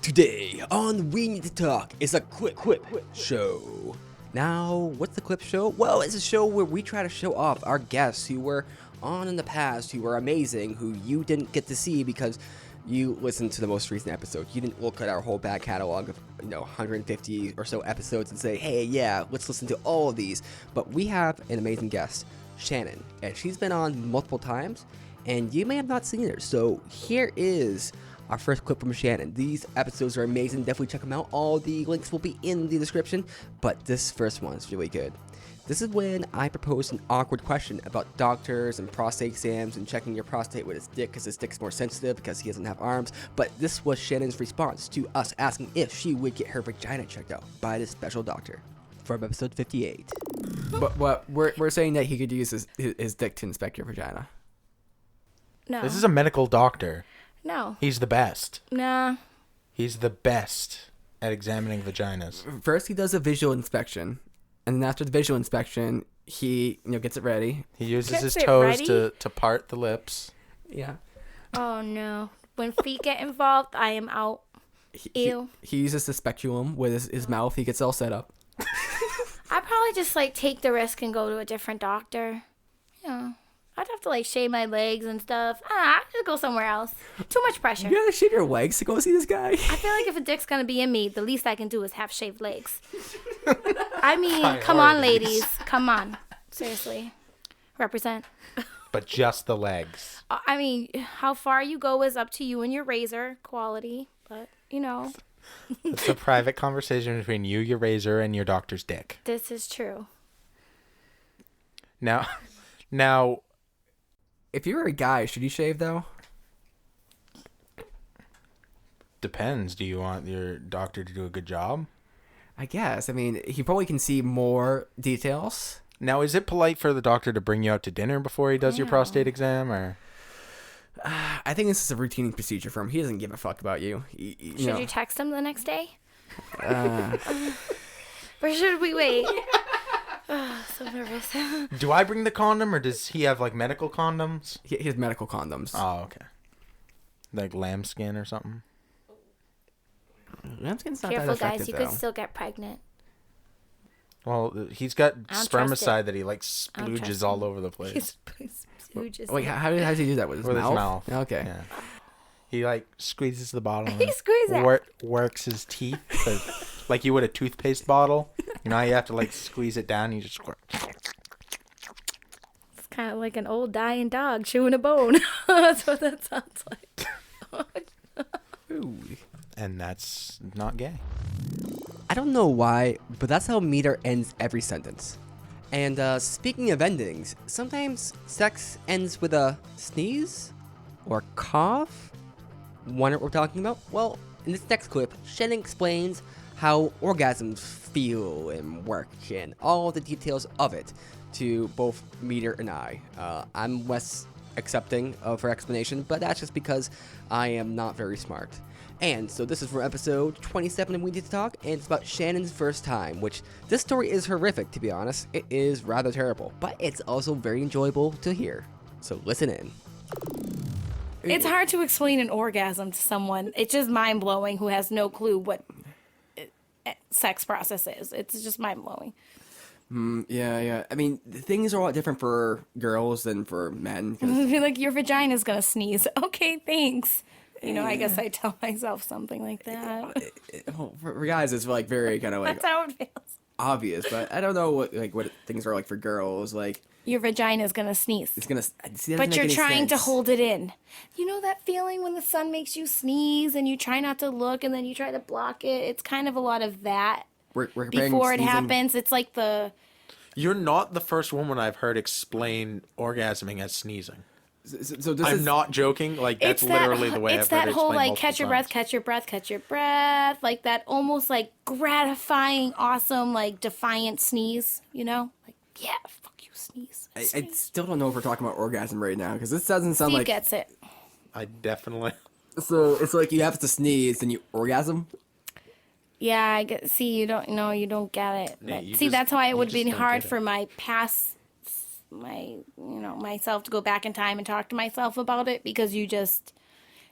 Today on We Need to Talk is a Quip show. Now, what's the Quip show? Well, it's a show where we try to show off our guests who were on in the past, who were amazing, who you didn't get to see because you listened to the most recent episode. You didn't look at our whole back catalog of 150 or so episodes and say, hey, yeah, let's listen to all of these. But we have an amazing guest, Shannon, and she's been on multiple times, and you may have not seen her. So here is our first clip from Shannon. These episodes are amazing. Definitely check them out. All the links will be in the description, but this first one is really good. This is when I proposed an awkward question about doctors and prostate exams and checking your prostate with his dick because his dick's more sensitive because he doesn't have arms. But this was Shannon's response to us asking if she would get her vagina checked out by this special doctor from episode 58. But we're saying that he could use his dick to inspect your vagina. No. This is a medical doctor. No. He's the best. Nah. He's the best at examining vaginas. First, he does a visual inspection, and then after the visual inspection, he gets it ready. He uses Gets his it toes ready? to part the lips. Yeah. Oh, no. When feet get involved, I am out. Ew. He uses the speculum with his mouth. He gets all set up. I'd probably just, take the risk and go to a different doctor. Yeah. I'd have to, shave my legs and stuff. I'd just go somewhere else. Too much pressure. You gotta shave your legs to go see this guy. I feel like if a dick's gonna be in me, the least I can do is have shaved legs. I mean, come on, ladies. Come on. Seriously. Represent. But just the legs. I mean, how far you go is up to you and your razor quality. But, It's a private conversation between you, your razor, and your doctor's dick. this is true. Now, If you were a guy, should you shave though? depends. Do you want your doctor to do a good job? I guess. I mean, he probably can see more details. Now, is it polite for the doctor to bring you out to dinner before he does your prostate exam, or? I think this is a routine procedure for him. He doesn't give a fuck about you. Should you text him the next day? Or should we wait? Oh, so nervous. Do I bring the condom, or does he have medical condoms? He has medical condoms. Oh, okay. Like lambskin or something. Lambskin's not Careful, that effective, guys. You though. could still get pregnant. Well, he's got I don't spermicide trust that he trust splooges him. all over the place. Wait, how does he do that with his With mouth? his mouth. Okay. Yeah. He squeezes the bottle. He and squeezes it. Works his teeth, like you would a toothpaste bottle. You know how you have to squeeze it down. You just squirt. It's kind of like an old dying dog chewing a bone. That's what that sounds like. Ooh. And that's not gay. I don't know why, but that's how meter ends every sentence. And speaking of endings, sometimes sex ends with a sneeze or cough. Wonder what we're talking about? Well, in this next clip, Shannon explains how orgasms feel and work and all the details of it to both Meter and I. I'm less accepting of her explanation, but that's just because I am not very smart. And so this is from episode 27 of We Need to Talk, and it's about Shannon's first time, which this story is horrific, to be honest. It is rather terrible, but it's also very enjoyable to hear. So listen in. It's hard to explain an orgasm to someone. It's just mind-blowing who has no clue what sex process is. It's just mind-blowing. Yeah. I mean, things are a lot different for girls than for men. I feel like your vagina's gonna sneeze. Okay, thanks. I guess I tell myself something like that. For guys, it's very kind of That's how it feels. obvious, but I don't know what things are like for girls. Your vagina's gonna sneeze. It's gonna. See, But you're trying to hold it in. You know that feeling when the sun makes you sneeze and you try not to look and then you try to block it? It's kind of a lot of that We're comparing before it sneezing- happens. It's like You're not the first woman I've heard explain orgasming as sneezing. So this I'm is not joking. That's literally the way I've it's heard that it whole explained catch your breath, catch your breath, catch your breath, like that almost gratifying, awesome, defiant sneeze. Yeah, fuck you, sneeze. I still don't know if we're talking about orgasm right now because this doesn't sound Steve like. gets it. I definitely. So it's like you have to sneeze, then you orgasm. Yeah, I get. See, you don't know, you don't get it. Yeah, But you see, just- that's why it you would just be don't hard get it. for my past, myself to go back in time and talk to myself about it because you just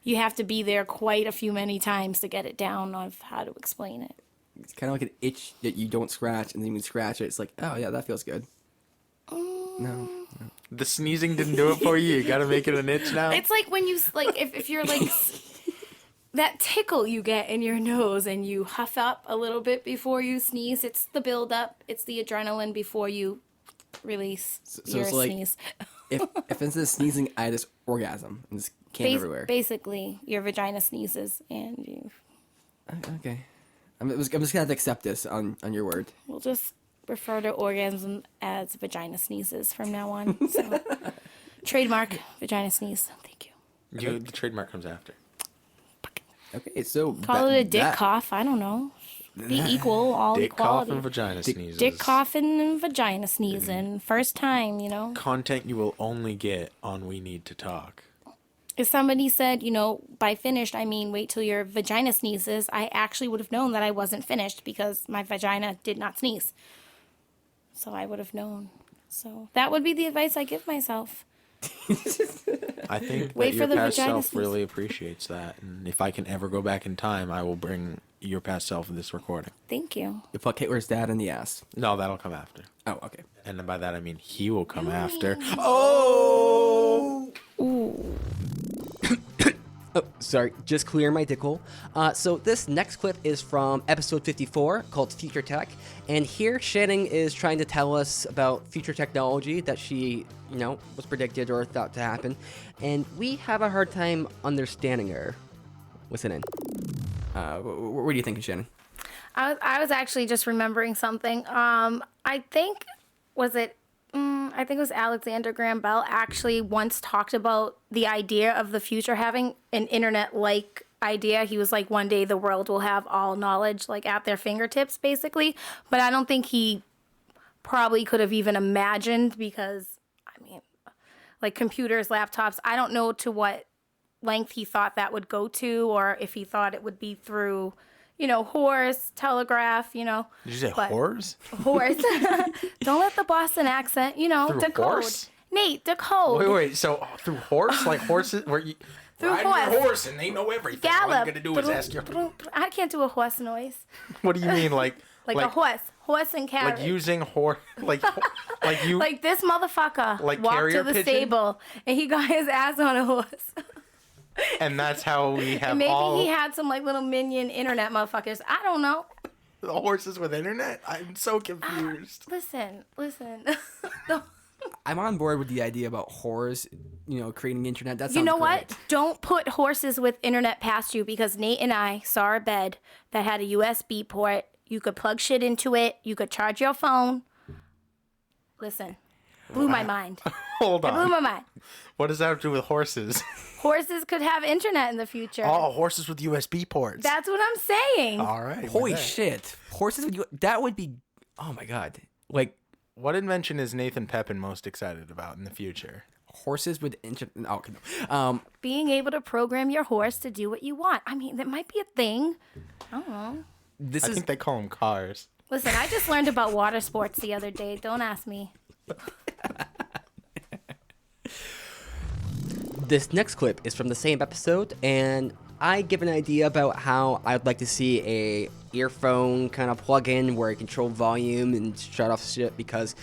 you have to be there quite a few many times to get it down of how to explain it. It's kind of like an itch that you don't scratch, and then you scratch it. It's like, oh yeah, that feels good. No. The sneezing didn't do it for you. You gotta make it an itch now. It's like when you, like, if you're like, that tickle you get in your nose and you huff up a little bit before you sneeze. It's the buildup. It's the adrenaline before you release your it's like, sneeze. if instead of sneezing, I just orgasm and just came everywhere. Basically, your vagina sneezes and you... Okay. I'm just gonna have to accept this on your word. We'll just refer to orgasm as vagina sneezes from now on. So, trademark vagina sneeze. Thank you. The trademark comes after. Okay, so Call it a dick cough. I don't know. Be equal, all Dick equality. cough and vagina sneezes. Dick coughing and vagina sneezing. First time, you know. Content you will only get on We Need to Talk. If somebody said, you know, by finished, I mean wait till your vagina sneezes, I actually would have known that I wasn't finished because my vagina did not sneeze. So I would have known. So that would be the advice I give myself. I think Wait that for your the past vagina self sneeze. really appreciates that. And if I can ever go back in time, I will bring your past self in this recording. Thank you. You fuck Hitler's dad in the ass. No, that'll come after. Oh, okay. And then by that I mean he will come after. Oh! Ooh. Oh, sorry, just clear my dickle. So this next clip is from episode 54 called Future Tech. And here Shannon is trying to tell us about future technology that she, you know, was predicted or thought to happen. And we have a hard time understanding her. Listen in. What do you think, Shannon? I was actually just remembering something. I think it was Alexander Graham Bell actually once talked about the idea of the future having an internet-like idea. He was like, one day the world will have all knowledge like at their fingertips, basically. But I don't think he probably could have even imagined because, I mean, like computers, laptops, I don't know to what length he thought that would go to or if he thought it would be through, you know, horse, telegraph, you know. Did you say whores? Horse. Don't let the Boston accent, you know, Through decode. horse? Nate, decode. Wait. So through horse? Like horses? Where you Through ride horse. your horse and they know everything. All Gallop. you gotta do is ask your... I can't do a horse noise. What do you mean? Like A horse. Horse and carriage. Like using horse... Like you... Like this motherfucker Like walked carrier to the pigeon? stable and he got his ass on a horse. And that's how we have And maybe all he had some like little minion internet motherfuckers. I don't know. the horses with internet? I'm so confused. Listen. I'm on board with the idea about whores, you know, creating the internet. That sounds You know great. what? Don't put horses with internet past you because Nate and I saw a bed that had a USB port. You could plug shit into it. You could charge your phone. Listen, blew my mind. Hold It blew on. my mind. What does that have to do with horses? Horses could have internet in the future. Oh, horses with USB ports. That's what I'm saying. All right. Holy with that. shit. Horses would that would be, oh my god. Like, What invention is Nathan Pepin most excited about in the future? horses with internet. Oh, okay, no. Being able to program your horse to do what you want. I mean, that might be a thing. I don't know. This I is think they call them cars. Listen, I just learned about water sports the other day. Don't ask me. This next clip is from the same episode, and I give an idea about how I'd like to see a earphone kind of plug-in where I control volume and shut off shit because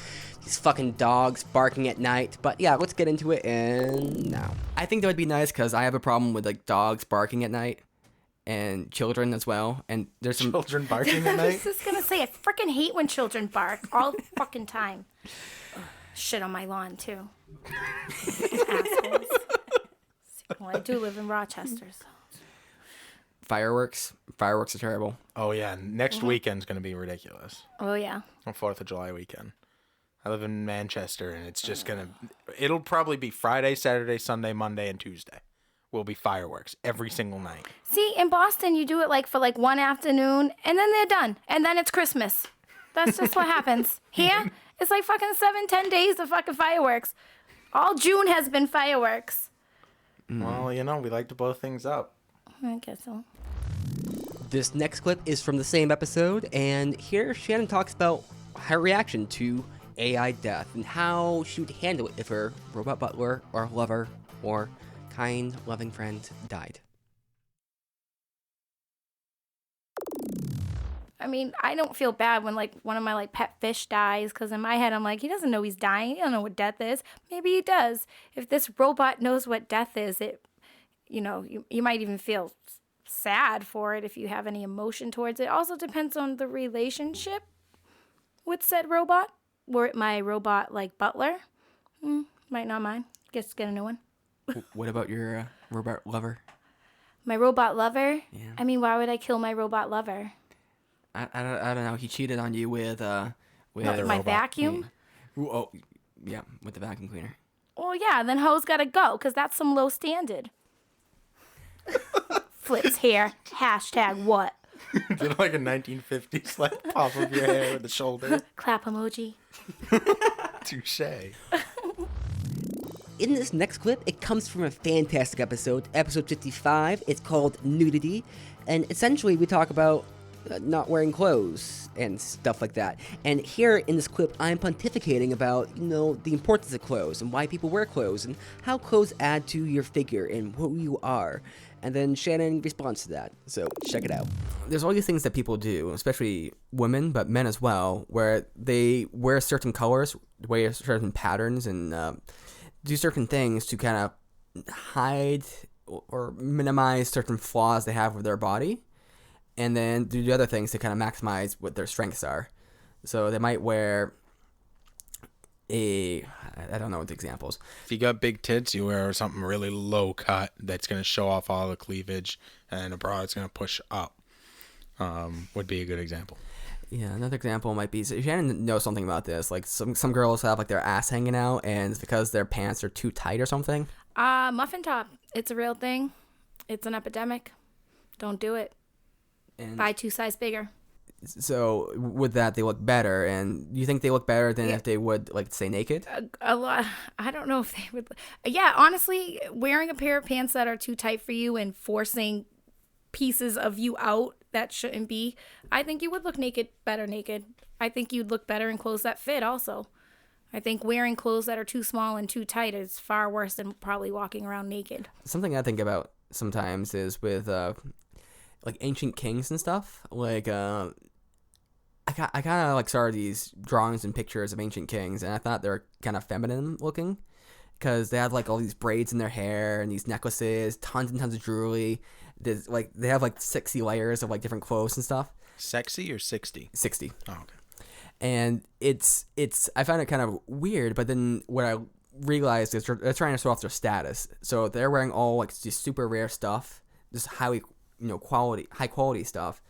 these fucking dogs barking at night. But yeah, let's get into it and now. I think that would be nice because I have a problem with like dogs barking at night and children as well. And there's some Children barking at I was night? just gonna say, I freaking hate when children bark all the fucking time. Ugh, shit on my lawn too. Assholes. Well, I do live in Rochester, so. fireworks. Fireworks are terrible. Oh, yeah. Next weekend's going to be ridiculous. Oh yeah. On 4th of July weekend. I live in Manchester, and it's just going to... It'll probably be Friday, Saturday, Sunday, Monday, and Tuesday. Will be fireworks every single night. See, in Boston, you do it like for like one afternoon, and then they're done, and then it's Christmas. That's just what happens. Here, it's like fucking 7-10 days of fucking fireworks. All June has been fireworks. Well, you know, we like to blow things up. I guess so. This next clip is from the same episode, and here Shannon talks about her reaction to AI death and how she would handle it if her robot butler or lover or kind, loving friend died. I mean, I don't feel bad when like one of my like pet fish dies, because in my head I'm like, he doesn't know he's dying. He don't know what death is. Maybe he does. If this robot knows what death is, you might even feel sad for it if you have any emotion towards it. Also depends on the relationship with said robot. Were it my robot like butler, might not mind. Get a new one. What about your robot lover? My robot lover? Yeah. I mean, why would I kill my robot lover? I don't know. He cheated on you with What, Another my robot. vacuum? Oh, yeah, with the vacuum cleaner. Well, yeah, then hoes gotta go, because that's some low standard. Flips hair. Hashtag what? Did like a 1950s like pop of your hair with the shoulder. Clap emoji. Touche. In this next clip, it comes from a fantastic episode 55. It's called Nudity, and essentially we talk about not wearing clothes and stuff like that. And here in this clip, I'm pontificating about, the importance of clothes and why people wear clothes and how clothes add to your figure and who you are. And then Shannon responds to that, so check it out. There's all these things that people do, especially women, but men as well, where they wear certain colors, wear certain patterns, and do certain things to kind of hide or minimize certain flaws they have with their body, and then do the other things to kind of maximize what their strengths are. So they might wear I don't know what the examples. If you got big tits, you wear something really low cut that's going to show off all the cleavage, and a bra that's going to push up. Would be a good example. Yeah, another example might be, so Shannon knows something about this. Like some girls have like their ass hanging out, and it's because their pants are too tight or something. Muffin top. It's a real thing. It's an epidemic. Don't do it. And Buy 2 size bigger. so with that, they look better. And you think they look better than if they would, like, stay naked? A lot. I don't know if they would. Yeah, honestly, wearing a pair of pants that are too tight for you and forcing pieces of you out that shouldn't be, I think you would look better naked. I think you'd look better in clothes that fit also. I think wearing clothes that are too small and too tight is far worse than probably walking around naked. Something I think about sometimes is with like ancient kings and stuff. Like I kind of like saw these drawings and pictures of ancient kings, and I thought they were kind of feminine looking because they had like all these braids in their hair and these necklaces, tons and tons of jewelry. There's like they have like 60 layers of like different clothes and stuff. Sexy or 60? 60. Oh, okay. And it's I found it kind of weird, but then what I realized is they're trying to show off their status. So they're wearing all like just super rare stuff, just high quality stuff,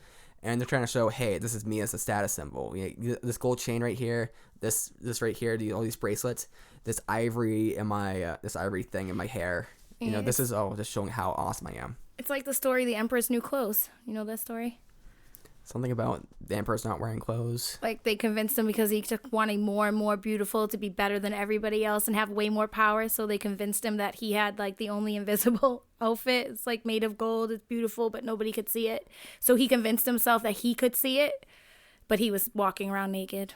and they're trying to show, hey, this is me as a status symbol. This gold chain right here, this right here, all these bracelets, this ivory in my this ivory thing in my hair. This is all just showing how awesome I am. It's like the story The Emperor's New Clothes. You know that story? Something about the emperor's not wearing clothes. Like they convinced him because he kept wanting more and more beautiful to be better than everybody else and have way more power. So they convinced him that he had like the only invisible outfit. It's like made of gold. It's beautiful, but nobody could see it. So he convinced himself that he could see it, but he was walking around naked.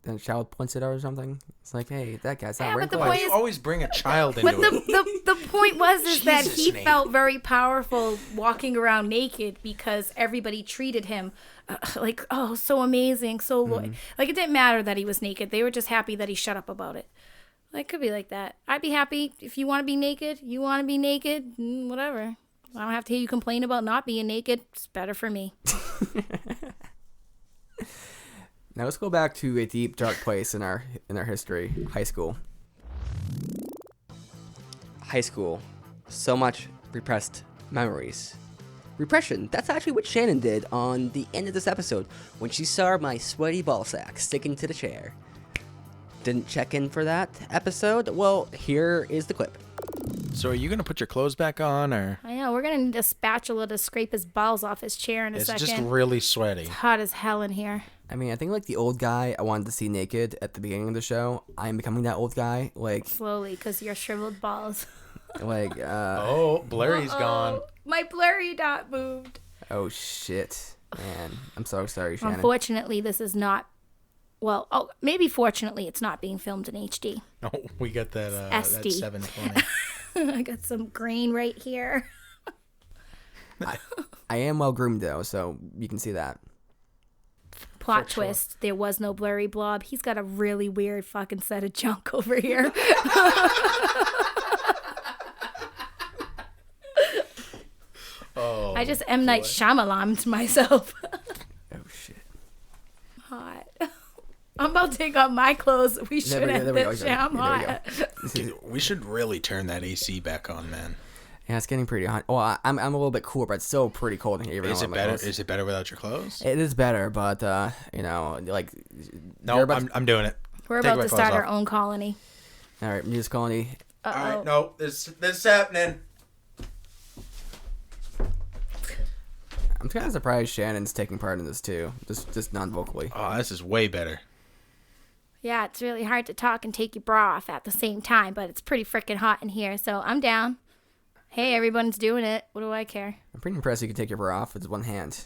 Then a child points it out or something. It's like, hey, that guy's not Yeah, wearing but the clothes. point You is- always bring a child into But it. the point was that Jesus, he Nate. felt very powerful walking around naked because everybody treated him like, oh, so amazing, so loyal. Like it didn't matter that he was naked. They were just happy that he shut up about it. Like could be like that. I'd be happy if you want to be naked. You want to be naked, whatever. I don't have to hear you complain about not being naked. It's better for me. Now let's go back to a deep, dark place in our history, high school. High school. So much repressed memories. Repression, that's actually what Shannon did on the end of this episode when she saw my sweaty ballsack sticking to the chair. Didn't check in for that episode? Well, here is the clip. So are you going to put your clothes back on, or? I know, we're going to need a spatula to scrape his balls off his chair in a It's second. just really sweaty. It's hot as hell in here. I mean, I think like the old guy I wanted to see naked at the beginning of the show, I'm becoming that old guy. Like, Slowly, because your shriveled balls. Oh, Blurry's gone. My blurry dot moved. oh shit. Man, I'm so sorry, Shannon. Unfortunately, this is not. Well, maybe fortunately, it's not being filmed in HD. Oh, we got that, that SD. 720. I got some grain right here. I am well groomed though, so you can see that. Plot twist, there was no blurry blob. He's got a really weird fucking set of junk over here. I just M. Night Shyamalan myself. Oh, shit. Hot. I'm about to take off my clothes. We should end this shit. I'm hot. Dude, we should really turn that AC back on, man. Yeah, it's getting pretty hot. Well, I'm a little bit cooler, but it's still pretty cold in here. Is it better? Is it better without your clothes? It is better, but like. No, I'm doing it. We're about to start our own colony. All right, music colony. All right, no, this is happening. I'm kind of surprised Shannon's taking part in this too, just non-vocally. Oh, this is way better. Yeah, it's really hard to talk and take your bra off at the same time, but it's pretty freaking hot in here, so I'm down. Hey, everyone's doing it. What do I care? I'm pretty impressed you can take your bra off with one hand.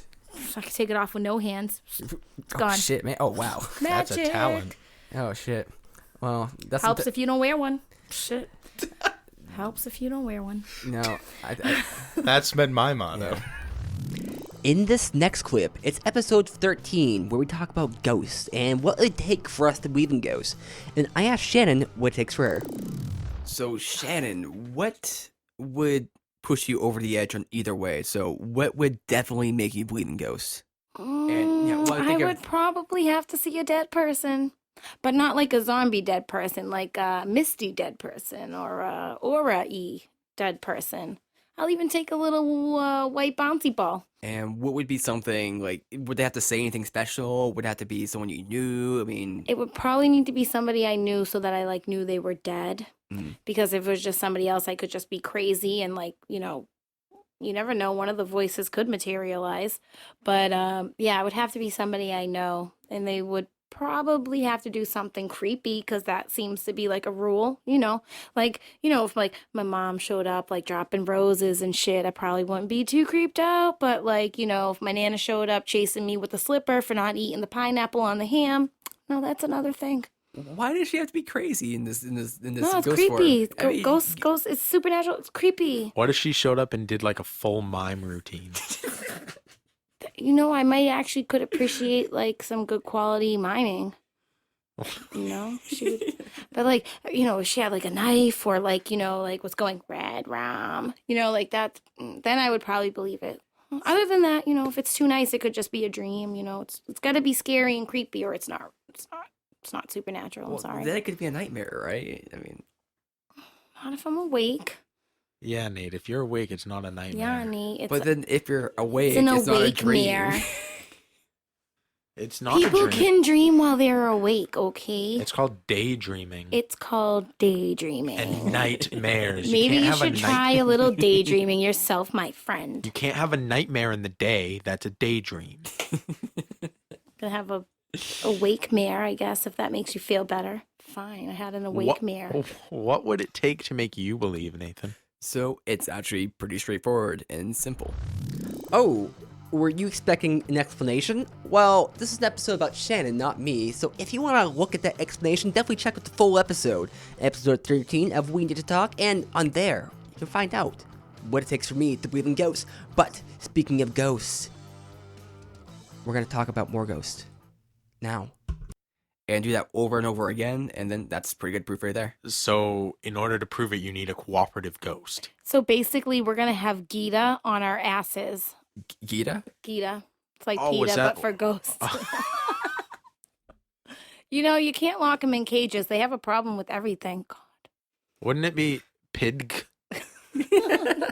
I can take it off with no hands. It's gone. Oh, shit, man. Oh, wow. Magic. That's a talent. Oh, shit. Well, that's... Helps if you don't wear one. Shit. Helps if you don't wear one. No, That's been my motto. Yeah. In this next clip, it's episode 13, where we talk about ghosts and what it would take for us to believe in ghosts. And I asked Shannon what it takes for her. So, Shannon, what would push you over the edge on either way? So, what would definitely make you believe in ghosts? I would probably have to see a dead person, but not like a zombie dead person, like a misty dead person or a aura-y dead person. I'll even take a little white bouncy ball. And what would be something, like, would they have to say anything special? Would it have to be someone you knew? I mean... It would probably need to be somebody I knew so that I, like, knew they were dead. Mm. Because if it was just somebody else, I could just be crazy and, like, you know, you never know. One of the voices could materialize. But, yeah, it would have to be somebody I know. And they would probably have to do something creepy because that seems to be like a rule, you know, like, you know, if like my mom showed up like dropping roses and shit, I probably wouldn't be too creeped out. But like, you know, if my Nana showed up chasing me with a slipper for not eating the pineapple on the ham, no, that's another thing. Why does she have to be crazy in this No, ghost it's creepy. Form? Ghost, it's supernatural. It's creepy. What if she showed up and did like a full mime routine? You know, I might actually could appreciate like some good quality miming. You know, she would, but like, you know, if she had like a knife or like, you know, like what's going red rum, you know, like that, then I would probably believe it. Other than that, you know, if it's too nice, it could just be a dream. You know, it's got to be scary and creepy, or it's not supernatural. I'm sorry. Then it could be a nightmare, right? I mean, not if I'm awake. Yeah, Nate, if you're awake, it's not a nightmare. Yeah, Nate. But then if you're awake, it's not a dream. Mare. It's not a dream. People can dream while they're awake, okay? It's called daydreaming. It's called daydreaming. And nightmares. Maybe you should try a little daydreaming yourself, my friend. You can't have a nightmare in the day. That's a daydream. Gonna have a awake mare, I guess, if that makes you feel better. Fine, I had an awake mare. What would it take to make you believe, Nathan? So it's actually pretty straightforward and simple. Oh, were you expecting an explanation? Well, this is an episode about Shannon, not me, so if you want to look at that explanation, definitely check out the full episode, episode 13 of We Need to Talk, and on there, you can find out what it takes for me to believe in ghosts. But, speaking of ghosts, we're going to talk about more ghosts now. And do that over and over again, and then that's pretty good proof right there. So, in order to prove it, you need a cooperative ghost. So basically, we're gonna have Gita on our asses. Gita? Gita. It's like PETA, but for ghosts. You know, you can't lock them in cages. They have a problem with everything. God. Wouldn't it be pig?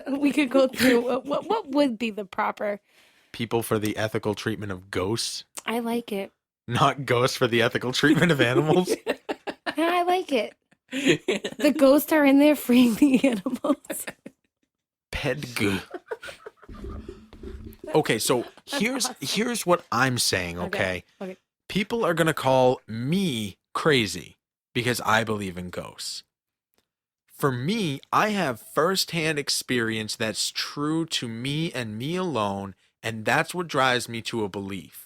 We could go through what would be the proper people for the ethical treatment of ghosts. I like it. Not ghosts for the ethical treatment of animals. Yeah, I like it. The ghosts are in there freeing the animals. Pedg. Okay, so here's what I'm saying, okay? People are going to call me crazy because I believe in ghosts. For me, I have firsthand experience that's true to me and me alone, and that's what drives me to a belief.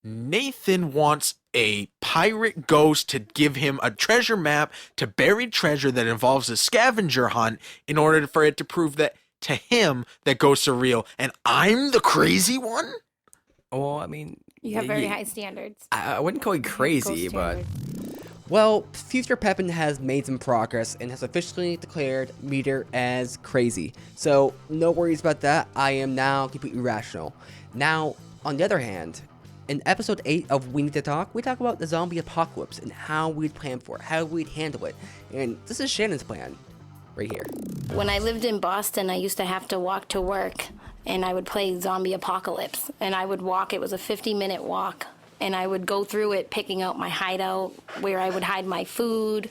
Nathan wants a pirate ghost to give him a treasure map to buried treasure that involves a scavenger hunt in order for it to prove that to him that ghosts are real, and I'm the crazy one? Well, I mean, You have very high standards. I wouldn't call it crazy, but Well, Future Pepin has made some progress and has officially declared Meter as crazy. So, no worries about that. I am now completely rational. Now, on the other hand, in episode 8 of We Need to Talk, we talk about the zombie apocalypse and how we'd plan for it, how we'd handle it. And this is Shannon's plan, right here. When I lived in Boston, I used to have to walk to work, and I would play Zombie Apocalypse. And I would walk, it was a 50-minute walk, and I would go through it picking out my hideout, where I would hide my food,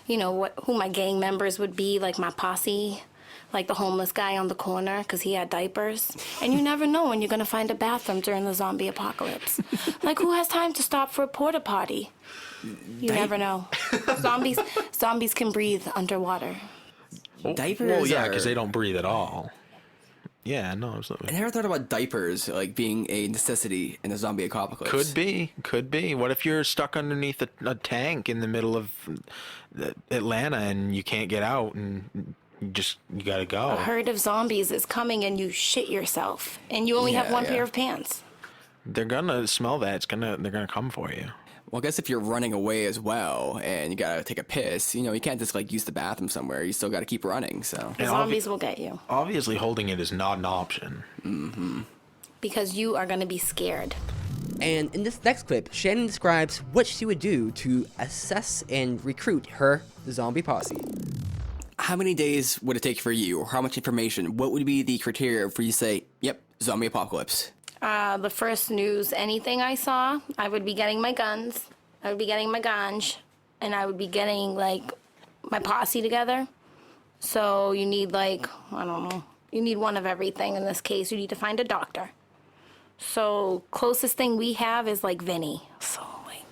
you know, who my gang members would be, like my posse, like the homeless guy on the corner, because he had diapers. And you never know when you're going to find a bathroom during the zombie apocalypse. Like, who has time to stop for a porta potty? You never know. Zombies can breathe underwater. diapers. Well, yeah, are- because they don't breathe at all. Yeah, no, absolutely. I never thought about diapers like being a necessity in a zombie apocalypse. Could be. What if you're stuck underneath a tank in the middle of Atlanta and you can't get out and you gotta go? A herd of zombies is coming and you shit yourself, and you only have one pair of pants. They're gonna smell that. They're gonna come for you. Well, I guess if you're running away as well and you gotta take a piss, you can't just like use the bathroom somewhere. You still gotta keep running. So The zombies will get you obviously holding it is not an option. because you are going to be scared. And in this next clip, Shannon describes what she would do to assess and recruit her zombie posse. how many days would it take for you, or how much information? What would be the criteria for you to say, "Yep, zombie apocalypse"? The first news, anything I saw, I would be getting my guns, I would be getting my ganj, and I would be getting, like, my posse together. So you need, like, I don't know, you need one of everything. In this case, you need to find a doctor. So closest thing we have is, like, Vinny. So, like,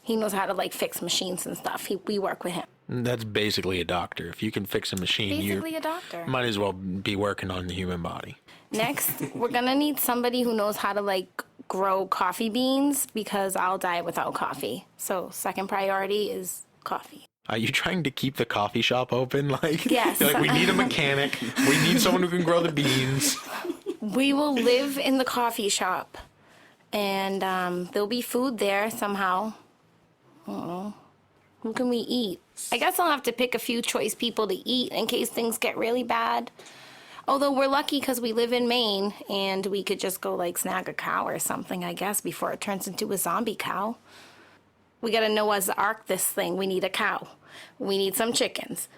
he knows how to, like, fix machines and stuff. We work with him. That's basically a doctor. If you can fix a machine, Basically a doctor. might as well be working on the human body. Next, we're gonna need somebody who knows how to, like, grow coffee beans, because I'll die without coffee. So second priority is coffee. Are you trying to keep the coffee shop open? Like, Yes. you're like, we need a mechanic. We need someone who can grow the beans. We will live in the coffee shop, and there'll be food there somehow. I don't know. Who can we eat? I guess I'll have to pick a few choice people to eat in case things get really bad. Although we're lucky because we live in Maine, and we could just go, like, snag a cow or something, I guess, before it turns into a zombie cow. We gotta Noah's Ark this thing. We need a cow. We need some chickens.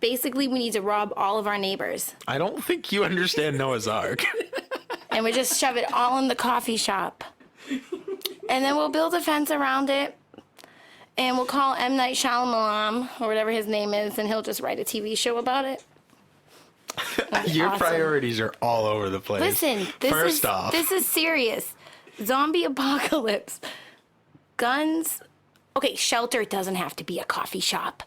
Basically, we need to rob all of our neighbors. I don't think you understand Noah's Ark. And we just shove it all in the coffee shop. And then we'll build a fence around it. And we'll call M. Night Shyamalan, or whatever his name is, and he'll just write a TV show about it. Your Awesome. priorities are all over the place. Listen, this is serious. Zombie apocalypse. Guns. Okay, shelter doesn't have to be a coffee shop.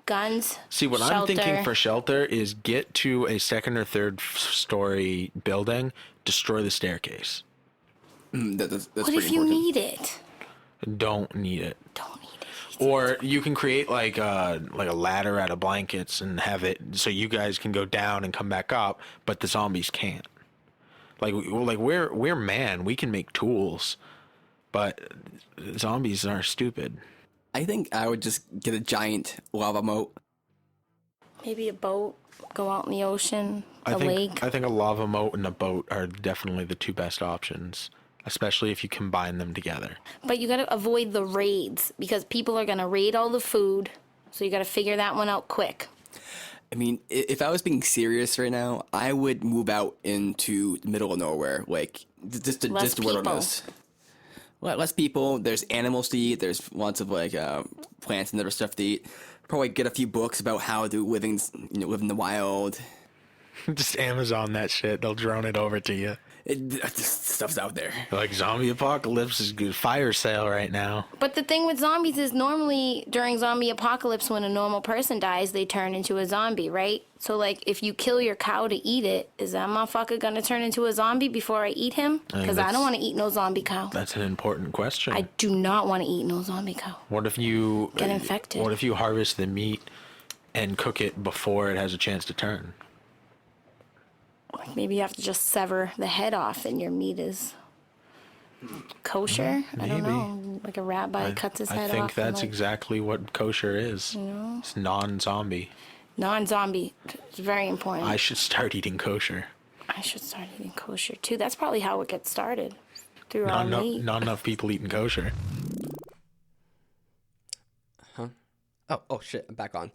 Guns. See, what I'm thinking for shelter is get to a second or third story building, destroy the staircase. That's What pretty if you important. need it? Don't need it. Don't need it. Or you can create like a ladder out of blankets and have it so you guys can go down and come back up, but the zombies can't. We're man, we can make tools, but zombies are stupid. I think I would just get a giant lava moat. Maybe a boat. Go out in the ocean. A lake. I think a lava moat and a boat are definitely the two best options, especially if you combine them together. But you gotta avoid the raids, because people are gonna raid all the food. So you gotta figure that one out quick. I mean, if I was being serious right now, I would move out into the middle of nowhere, like just the wilderness. Less people. There's animals to eat. There's lots of like plants and other stuff to eat. Probably get a few books about how to live in the wild. Just Amazon that shit. They'll drone it over to you. Just stuff's out there. Like zombie apocalypse is good fire sale right now. But the thing with zombies is normally during zombie apocalypse, when a normal person dies, they turn into a zombie, right? So, like, if you kill your cow to eat it, is that motherfucker gonna turn into a zombie before I eat him? Because I don't want to eat no zombie cow. That's an important question. I do not want to eat no zombie cow. What if you Get infected. What if you harvest the meat and cook it before it has a chance to turn? Maybe you have to just sever the head off and your meat is kosher. I don't Maybe. know. Like a rabbi cuts his head off. I think that's like, exactly what kosher is. It's non-zombie. non-zombie. It's very important. I should start eating kosher. I should start eating kosher too. That's probably how it gets started. Through our meat. Not enough people eating kosher. Oh shit, I'm back on.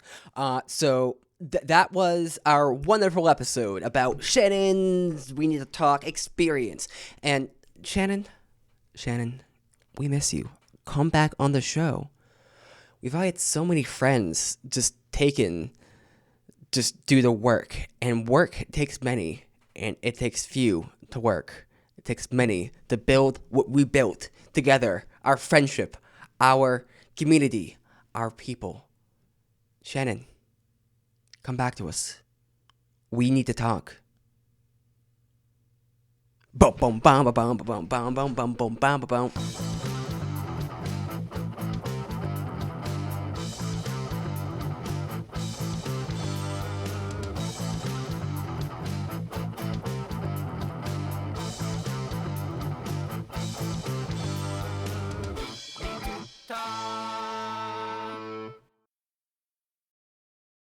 So that was our wonderful episode about Shannon's We Need to Talk experience. And Shannon, we miss you. Come back on the show. We've had so many friends just do the work. And work takes many, and it takes few to work. It takes many to build what we built together. Our friendship, our community, our people. Shannon, come back to us. We need to talk. Boom, boom, bam, bam, bam, bam, bam, bam, bam, bam, bam, bam.